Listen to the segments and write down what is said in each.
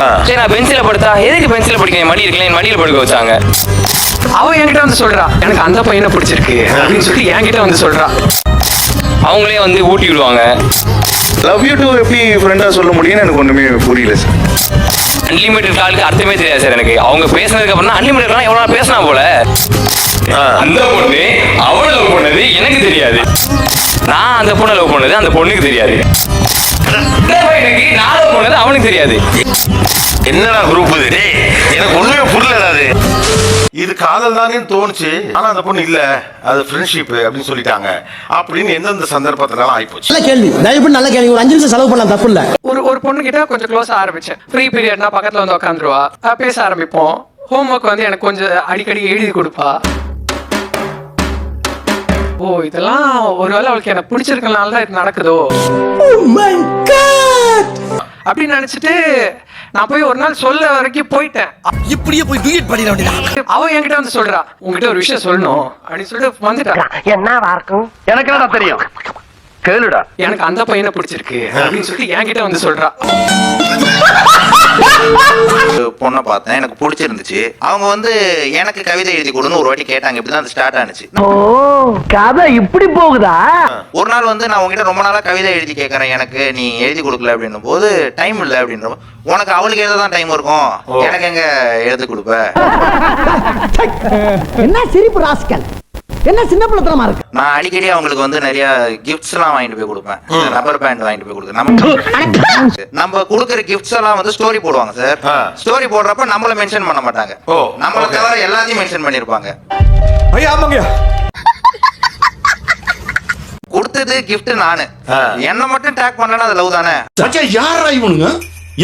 சரி நான் பென்சில படுத்தா எதுக்கு பென்சில படிக்கிறேன் மடி இருக்கல என் மடியில படுக்க வச்சாங்க. அவ என்கிட்ட வந்து சொல்றா எனக்கு அந்த பையனை பிடிச்சிருக்கு அப்படின்னு சொல்லி என்கிட்ட வந்து சொல்றா. அவங்களே வந்து ஊட்டி விடுவாங்க. லவ் யூ டூ எப்படி ஃப்ரெண்டா சொல்ல முடியும்னு எனக்கு ஒண்ணுமே புரியல சார். அன்லிமிட்டட் காலுக்கு அர்த்தமே தெரியாது சார் எனக்கு. அவங்க பேசினதுக்கு அப்புறம் அன்லிமிட்டட் எவ்வளவு நாள் பேசினா போல. அந்த பொண்ணு அவள் லவ் பண்ணது எனக்கு தெரியாது, நான் அந்த பொண்ணை லவ் பண்ணது அந்த பொண்ணுக்கு தெரியாது, இந்த பையனுக்கு நான் லவ் பண்ணது அவனுக்கு தெரியாது. என்னடா குரூப் இது? டேய் எனக்கு ஒண்ணுமே புரியல. அது இது காதல் தானேன்னு தோணுச்சு, ஆனா அந்த பொண்ணு இல்ல அது ஃப்ரெண்ட்ஷிப் அப்படின்னு சொல்லிட்டாங்க அப்படின்னு எந்தெந்த சந்தர்ப்பத்தினால ஆயிப்போச்சு. நல்ல கேள்வி, தயவு நல்ல கேள்வி. ஒரு 5 நிமிஷம் செலவு பண்ணலாம், தப்பு இல்ல. ஒரு பொண்ணு கிட்ட கொஞ்சம் க்ளோஸா ஆரம்பிச்சேன். ஃப்ரீ பீரியட்னா பக்கத்துல வந்து உட்காந்துருவா, பேச ஆரம்பிப்போம். ஹோம்ஒர்க் வந்து எனக்கு கொஞ்சம் அடிக்கடி எழுதி கொடுப்பா. ஓ இதெல்லாம் ஒருவேளை அவளுக்கு எனக்கு பிடிச்சிருக்கனால தான் இது நடக்குதோ அப்படின்னு நினைச்சிட்டு நான் போய் ஒரு நாள் சொல்ல வரைக்கும் போயிட்டேன். இப்படியே போய் டூயட் பண்ணிட வேண்டியது. அவ என்கிட்ட வந்து சொல்றா உங்ககிட்ட ஒரு விஷயம் சொல்லணும் அப்படின்னு சொல்லிட்டு வந்துட்டா. என்னவா இருக்கும் எனக்கு என்ன தெரியும், கேளுடா. எனக்கு அந்த பையனை பிடிச்சிருக்கு அப்படின்னு சொல்லிட்டு என்கிட்ட வந்து சொல்றா. பொண்ணை பார்த்தேன், எனக்கு பிடிச்சிருந்துச்சு. அவங்க வந்து எனக்கு கவிதை எழுதி கொடுன்னு ஒரு வாட்டி கேட்டாங்க. இப்படிதான் அது ஸ்டார்ட் ஆனிச்சு. ஓ கதை இப்படி போகுதா? ஒரு நாள் வந்து நான் உங்ககிட்ட ரொம்ப நாளா கவிதை எழுதி கேட்கறேன், எனக்கு நீ எழுதி கொடுக்கல அப்படின்னும் போது டைம் இல்லை அப்படின்ற. உனக்கு அவளுக்கு எழுத தான் டைம் இருக்கும், எனக்கு எங்க எழுதி கொடுப்ப? என்ன சிரிப்பு ராஸ்கல், என்ன சின்ன பிள்ளைத்தனமா இருக்கு. நான் அடிக்கடி அவங்களுக்கு வந்து நிறைய கிஃப்ட்ஸ் எல்லாம் வாங்கிட்டு போய் கொடுப்பேன். ரப்பர் பேண்ட் வாங்கிட்டு போய் கொடுக்குறேன். நம்ம கொடுக்குற கிஃப்ட்ஸ் எல்லாம் வந்து ஸ்டோரி போடுவாங்க சார். ஸ்டோரி போடுறப்ப நம்மள மென்ஷன் பண்ண மாட்டாங்க, நம்மள தவிர எல்லாத்தையும் மென்ஷன் பண்ணிருப்பாங்க. கொடுத்தது கிஃப்ட் நானு, என்ன மட்டும் டேக் பண்ணலன்னா அது லவ் தானே. யாரா இவனுங்க,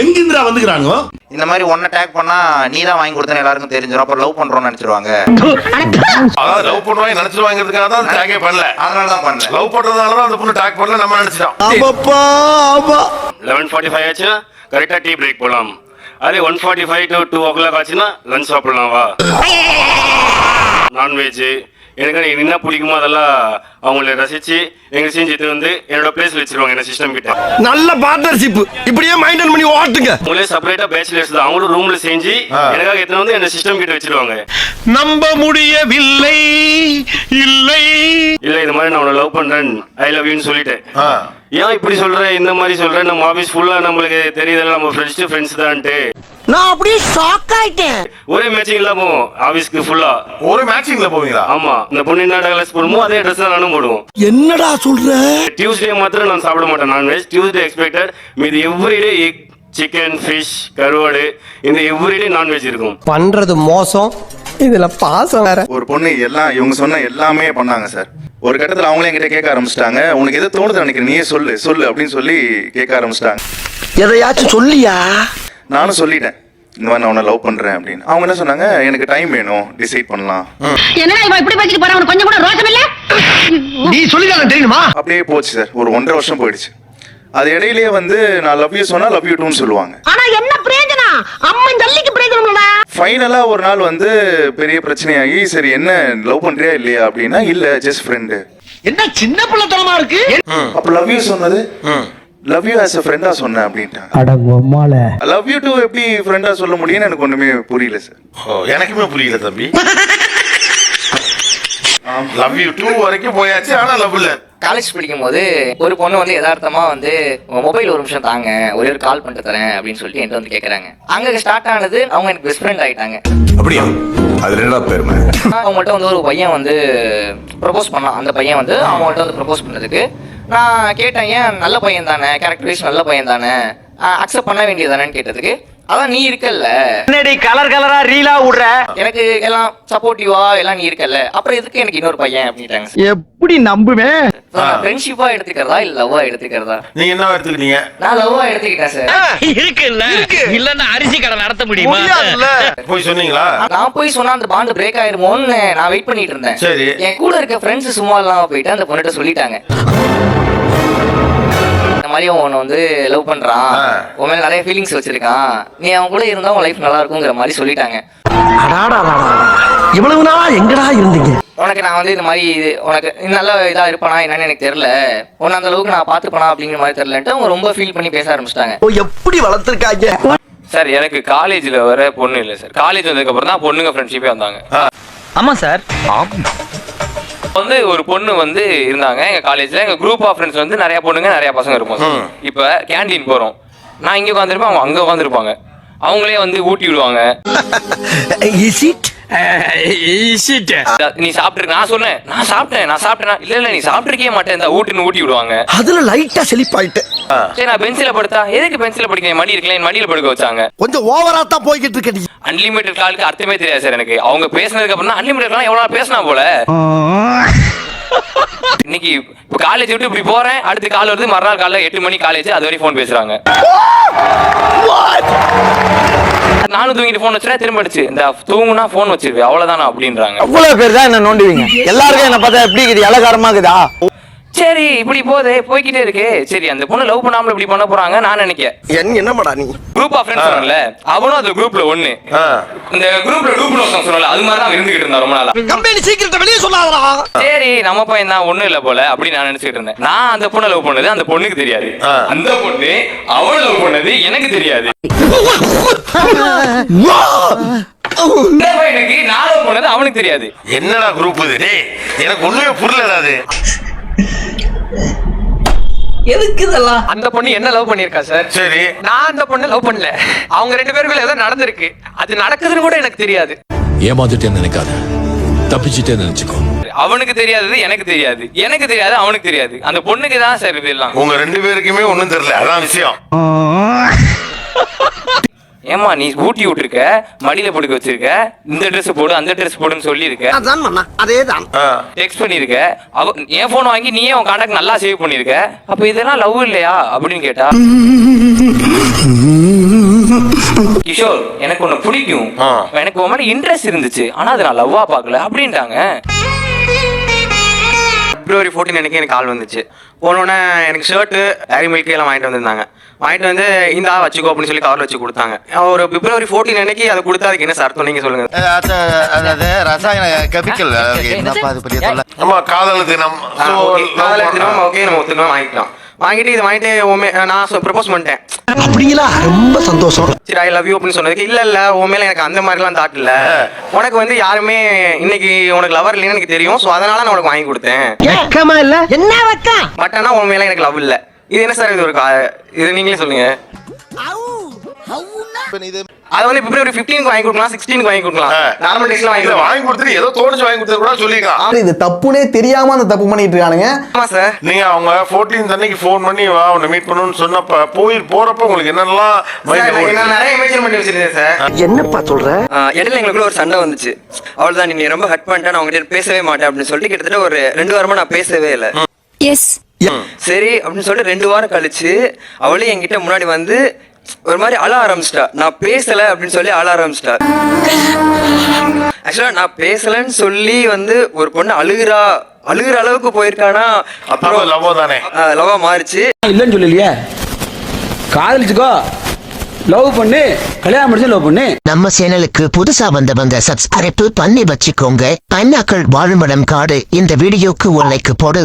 எங்கிருந்துடா வந்துக்கிறானுங்க? இந்த மாதிரி ஒன்ன டேக் பண்ணா நீ தான் வாங்கி கொடுத்தேன்னு எல்லாருக்கும் தெரிஞ்சிடும், அப்புறம் லவ் பண்றோம்னு நினைச்சிருவாங்க. அதாவது லவ் பண்ணுவாங்க நினைச்சிருவாங்கிறதுக்காக தான் டேக்கே பண்ணல, அதனால தான் பண்ணல. லவ் பண்றதுனால தான் அந்த பொண்ணு டேக் பண்ணல நம்ம நினைச்சிட்டோம். 11:45 ஆச்சுன்னா கரெக்டா டீ பிரேக் போலாம். அதே 1:45 to 2 o'clock ஆச்சுன்னா லஞ்ச் சாப்பிடலாம் வா. நான்வெஜ் எனக்கு என்ன பிடிக்குமோ அதெல்லாம் அவங்கள ரசிச்சு எங்க செஞ்சு வந்து என்னோட பிளேஸ்ல வச்சிருவாங்க என்ன சிஸ்டம் கிட்ட. நல்ல பார்ட்னர்ஷிப், இப்படியே மெயின்டைன் பண்ணி ஓட்டுங்க. அவங்களே செப்பரேட்டா பேச்சுலர்ஸ் தான், அவங்களும் ரூம்ல செஞ்சு எனக்காக எத்தனை வந்து என்ன சிஸ்டம் கிட்ட வச்சிருவாங்க. நம்ப முடியவில்லை இல்லை இல்ல இந்த மாதிரி நான் உன்னை லவ் பண்றேன் ஐ லவ் யூன்னு சொல்லிட்டேன். ஏன் இப்படி சொல்றேன் இந்த மாதிரி சொல்றேன், நம்ம ஆபீஸ் ஃபுல்லா நம்மளுக்கு தெரியுதல்ல நம்ம ஃப்ரெண்ட்ஸ் தான்ட்டு. நான் அப்படியே ஷாக் ஆயிட்டேன். ஒரே மேட்சிங் இல்லாம ஆபீஸ்க்கு ஃபுல்லா ஒரு மேட்சிங்ல போவீங்களா? ஆமா, இந்த பொண்ணு என்ன ட்ரெஸ் போடுமோ அதே ட்ரெஸ் தான் நானும் போடுவோம். என்னடா சொல்ற? டியூஸ்டே மாத்திரம் நான் சாப்பிட மாட்டேன் நான்வெஜ். டியூஸ்டே எக்ஸ்பெக்டட், மீது எவ்ரிடே எக், சிக்கன், ஃபிஷ், கருவாடு, இந்த எவ்ரிடே நான்வெஜ் இருக்கும். பண்றது மோசம், இதுல பாசம் வேற. ஒரு பொண்ணு எல்லாம் இவங்க சொன்ன எல்லாமே பண்ணாங்க சார். ஒரு கட்டத்துல அவங்களே என்கிட்ட கேட்க ஆரம்பிச்சிட்டாங்க, உனக்கு எது தோணுது நினைக்கிறேன் நீயே சொல்லு அப்படின்னு சொல்லி கேட்க ஆரம்பிச்சிட்டாங்க. எதையாச்சும் சொல்லியா? நானும் சொல்லிட்டேன் இந்த மாதிரி நான் உன்னை லவ் பண்றேன் அப்படின்னு. அவங்க என்ன சொன்னாங்க, எனக்கு டைம் வேணும், டிசைட் பண்ணலாம். என்னடா இவன் இப்படி பேசிட்டு போறான், உனக்கு கொஞ்சம் கூட ரோஷம் இல்ல? நீ சொல்லிதான் தெரியுமா? அப்படியே போச்சு சார். ஒரு 1.5 வருஷம் போயிடுச்சு. அது இடையிலேயே வந்து நான் லவ் யூ சொன்னா லவ் யூ டூன்னு சொல்லுவாங்க. ஆனா என்ன பிரயோஜனம், அம்மன் ஜல்லிக்கு பிரயோஜனம்டா. ஃபைனலா ஒரு நாள் வந்து பெரிய பிரச்சனையாகி, சரி என்ன லவ் பண்றியா இல்லையா அப்படின்னா, இல்ல ஜஸ்ட் ஃப்ரெண்டு. என்ன சின்ன பிள்ளைத்தனமா இருக்கு. அப்ப லவ் யூ சொன்னது லவ் யூ ஆஸ் a ஃப்ரெண்டா சொன்னேன் அப்படின்ட்டாங்க. அடங்கம்மால லவ் யூ டூ எப்படி ஃப்ரெண்டா சொல்ல முடியும்னு எனக்கு ஒண்ணுமே புரியல சார். எனக்குமே புரியல தம்பி. லவ் யூ டூ வரைக்கும் போயாச்சு, ஆனா லவ் இல்ல. காலேஜ் படிக்கும் போது ஒரு பொண்ணு வந்து யதார்த்தமா வந்து மொபைல் ஒரு நிமிஷம் தாங்க ஒரே ஒரு கால் பண்ணிட்டு தரேன் அப்படின்னு சொல்லிட்டு என்கிட்ட வந்து கேட்கறாங்க. அங்க ஸ்டார்ட் ஆனது அவங்க எனக்கு பெஸ்ட் ஃப்ரெண்ட் ஆயிட்டாங்க. அப்படியா? அது ரெண்டா பேருமே. அவங்கள்ட்ட வந்து ஒரு பையன் வந்து ப்ரொபோஸ் பண்ணான். அந்த பையன் வந்து அவங்கள்ட்ட வந்து ப்ரொபோஸ் பண்ணதுக்கு நான் கேட்டேன், ஏன் நல்ல பையன் தானே, கேரக்டர் வைஸ் நல்ல பையன் தானே, அக்செப்ட் பண்ண வேண்டியதானேன்னு கேட்டதுக்கு, அதான் நீ இருக்கல்ல, என்னடி கலர் கலரா ரீலா விடுற, எனக்கு எல்லாம் சப்போர்ட்டிவா எல்லாம் நீ இருக்கல்ல, அப்புறம் எதுக்கு எனக்கு இன்னொரு பையன் அப்படின்ட்டாங்க. எப்படி நம்புவேன்? ஃப்ரெண்ட்ஷிப்பா எடுத்துக்கிறதா இல்ல லவ்வா எடுத்துக்கிறதா? நீங்க என்ன எடுத்துக்கிட்டீங்க? நான் லவ்வா எடுத்துக்கிட்டேன் சார். இருக்குல்ல, இல்லன்னா அரிசி கடை நடத்த முடியுமா? போய் சொன்னீங்களா? நான் போய் சொன்னா அந்த பாண்ட் பிரேக் ஆயிருமோன்னு நான் வெயிட் பண்ணிட்டு இருந்தேன். சரி. என் கூட இருக்க ஃப்ரெண்ட்ஸ் சும்மா இல்லாம போயிட்டு அந்த பொண்ணுகிட்ட சொல்லிட்டாங்க, இந்த மாதிரி அவனை வந்து லவ் பண்றான், உன் மேல நிறைய ஃபீலிங்ஸ் வச்சிருக்கான், நீ அவன் கூட இருந்தா உன் லைஃப் நல்லா இருக்குங்கிற மாதிரி சொல்லிட்டாங்க. இவ்வளவு நாளா எங்கடா இருந்தீங்க? உனக்கு நான் வந்து இந்த மாதிரி உனக்கு நல்ல இதா இருப்பானா என்னன்னு எனக்கு தெரியல, உன்னை அந்த அளவுக்கு நான் பாத்துப்பனா அப்படிங்கிற மாதிரி தெரியலன்ட்டு அவங்க ரொம்ப ஃபீல் பண்ணி பேச ஆரம்பிச்சிட்டாங்க. எப்படி வளர்த்திருக்காங்க? சார் எனக்கு காலேஜ்ல வர பொண்ணு இல்லை சார். காலேஜ் வந்ததுக்கு அப்புறம் தான் பொண்ணுங்க ஃப்ரெண்ட்ஷிப்பே வந்தாங்க. ஆமா சார். வந்து ஒரு பொண்ணு வந்து இருந்தாங்க எங்க காலேஜ்ல. எங்க குரூப் ஆஃப் ஃப்ரெண்ட்ஸ் வந்து நிறைய பொண்ணுங்க நிறைய பசங்க இருப்போம். இப்ப கேண்டீன் போறோம், நான் இங்க உட்காந்துருப்பேன், அவங்க அங்க உட்காந்துருப்பாங்க. அவங்களே வந்து ஊட்டி விடுவாங்க. நீ சாப்பிட்டு, நான் சொன்னேன் நான் சாப்பிட்டேன் இல்ல நீ சாப்பிட்டுருக்கே மாட்டேன், இந்த ஊட்டுன்னு ஊட்டி விடுவாங்க. அதுல லைட்டா செழிப்பாயிட்டு. சரி நான் பென்சில படுத்தா, எதுக்கு பென்சில படிக்க, மடி இருக்கல, என் மடியில படுக்க வச்சாங்க. கொஞ்சம் ஓவரா தான் போய்கிட்டு இருக்க. அன்லிமிட்டட் காலுக்கு அர்த்தமே தெரியாது சார் எனக்கு. அவங்க பேசினதுக்கு அப்புறம் தான் அன்லிமிட்டட் கால் எவ்வளவு பேசினா போல. இன்னைக்கு இப்போ காலேஜ் விட்டு இப்படி போறேன், அடுத்து கால் வருது, மறுநாள் காலைல 8 மணி காலேஜ், அது வரைக்கும் ஃபோன் பேசுறாங்க. நானும் தூங்கிட்டு ஃபோன் வச்சுனா திரும்ப அடிச்சு, இந்த தூங்குனா ஃபோன் வச்சிருவேன் அவ்வளவுதானா அப்படின்றாங்க. அவ்வளவு பேர் தான் என்ன நோண்டுவீங்க. எல்லாருக்கும் என்ன பார்த்தா எப்படி இருக்குது, இலகாரமா இருக்குதா? சரி இப்படி போய்கிட்டே இருக்கு. சரி அந்த பொண்ணு லவ் பண்ணாமல இப்படி பண்ண போறாங்க நான் நினைக்கிறேன். என்னமாடா நீ குரூப் ஆஃப் ஃப்ரெண்ட்ஸ் சொன்னல, அவனும் அந்த குரூப்ல ஒண்ணு. இந்த குரூப்ல டூப்ல சொன்னல, அது மாதிரி தான் இருந்துகிட்டு இருந்தா ரொம்ப நாளா. கம்பெனி சீக்கிரத்தை வெளியே சொல்லாதடா. சரி நம்ம பையன் தான், ஒண்ணும் இல்ல போல அப்படி நான் நினைச்சிட்டு இருந்தேன். நான் அந்த பொண்ணை லவ் பண்ணது அந்த பொண்ணுக்கு தெரியாது, அந்த பொண்ணு அவளை லவ் பண்ணது எனக்கு தெரியாது. இந்த பையனுக்கு நான் லவ் பண்ணது அவனுக்கு தெரியாது. என்னடா குரூப் இது டேய், எனக்கு ஒண்ணுமே புரியல. அது எதுக்கு இதெல்லாம்? அந்த பொண்ணு என்ன லவ் பண்ணிருக்கா சார்? சரி, நான் அந்த பொண்ணு லவ் பண்ணல. அவங்க 2 பேருக்குள்ள ஏதோ நடந்திருக்கு, அது நடக்குதுன்னு கூட எனக்கு தெரியாது. ஏமாந்துட்டேன்னு நினைக்காத, தப்பிச்சுட்டே நினைச்சுக்கோ. அவனுக்கு தெரியாதது எனக்கு தெரியாது, எனக்கு தெரியாது அவனுக்கு தெரியாது. அந்த பொண்ணுக்கு தான் சார் இதெல்லாம். உங்க 2 பேருக்குமே ஒண்ணும் தெரியல, அதான் விஷயம். ஏமா நீ ஊட்டி விட்டுருக்க, மடியில படுக்க வச்சிருக்க, இந்த ட்ரெஸ் போடு அந்த ட்ரெஸ் போடுன்னு சொல்லி இருக்க, அதேதான் டெக்ஸ்ட் பண்ணிருக்க, என் போன் வாங்கி நீயே உன் கான்டாக்ட் நல்லா சேவ் பண்ணிருக்க. அப்ப இதெல்லாம் லவ் இல்லையா அப்படின்னு கேட்டா, கிஷோர் எனக்கு ஒண்ணு பிடிக்கும், எனக்கு உன் மேல இன்ட்ரெஸ்ட் இருந்துச்சு, ஆனா அதை நான் லவ்வா பாக்கல அப்படின்ட்டாங்க. February 14 அன்னைக்கு எனக்கு கால் வந்துச்சு. போனோடனே எனக்கு ஷர்ட்டு டேரி மில்க் எல்லாம் வாங்கிட்டு வந்திருந்தாங்க. வாங்கிட்டு வந்து இந்த வச்சுக்கோ அப்படின்னு சொல்லி கவரில் வச்சு கொடுத்தாங்க. ஒரு February 14 அன்னைக்கு அதை கொடுத்தா அதுக்கு என்ன அர்த்தம் நீங்க சொல்லுங்க. அதாவது ரசாயன கெமிக்கல் என்னப்பா அது பெரிய தொல்லை. நம்ம காதல் தினம், ஓகே நம்ம ஒத்துக்கலாம், வாங்கிக்கலாம். வாங்கிட்டு இதை வாங்கிட்டு நான் ப்ரப்போஸ் பண்ணிட்டேன். அப்படிங்களா? ரொம்ப சந்தோஷம். சரி ஐ லவ் யூ அப்படின்னு சொன்னதுக்கு இல்ல உன் மேல எனக்கு அந்த மாதிரிலாம் தாட் இல்ல, உனக்கு வந்து யாருமே இன்னைக்கு உனக்கு லவர் இல்லைன்னு எனக்கு தெரியும், ஸோ அதனால நான் உனக்கு வாங்கி கொடுத்தேன். என்ன வக்கா? பட் ஆனா உன் மேல எனக்கு லவ் இல்ல. இது என்ன சார் இது ஒரு இது நீங்களே சொல்லுங்க. அது வந்து February 15 வாங்கி கொடுக்கலாம், 16 வாங்கி கொடுக்கலாம், நார்மல் டேஸ்ல வாங்கி கொடுத்துட்டு ஏதோ தோணுச்சு வாங்கி கொடுத்தது கூட சொல்லிக்கலாம். இது தப்புனே தெரியாம அந்த தப்பு பண்ணிட்டு இருக்கானுங்க. ஆமா சார். நீங்க அவங்க 14 அன்னைக்கு ஃபோன் பண்ணி வா உன்னை மீட் பண்ணணும்னு சொன்னப்ப போறப்ப உங்களுக்கு என்னெல்லாம் நான் நிறைய இமேஜின் பண்ணி வச்சிருந்தேன் சார். என்னப்பா சொல்ற? இடையில எங்களுக்குள்ள ஒரு சண்டை வந்துச்சு. அவள்தான் நீ ரொம்ப ஹர்ட் பண்ணிட்டா, நான் உங்ககிட்ட பேசவே மாட்டேன் அப்படின்னு சொல்லிட்டு கிட்டத்தட்ட ஒரு 2 வாரமா நான் பேசவே இல்லை. சரி அப்படின்னு சொல்லிட்டு 2 வாரம் கழிச்சு அவளே என்கிட்ட முன்னாடி வந்து ஒரு மாதிரி அழ ஆரம்பிச்சிட்டா. நான் பேசல அப்படின்னு சொல்லி அழ ஆரம்பிச்சிட்டா. ஆக்சுவலா நான் பேசலன்னு சொல்லி வந்து ஒரு பொண்ணு அழுகுற அளவுக்கு போயிருக்கானா, அப்புறம் லவ்வா மாறிச்சு. இல்லன்னு சொல்லலையே, காதலிச்சுக்கோ, லவ் பண்ணு, கல்யாணம் முடிச்சு லவ் பண்ணு. நம்ம சேனலுக்கு புதுசா வந்தவங்க சப்ஸ்கிரைப் பண்ணி வச்சுக்கோங்க. பைனாக்கள் வாழுமிடம் காடு இந்த வீடியோக்கு ஒரு லைக் போடு.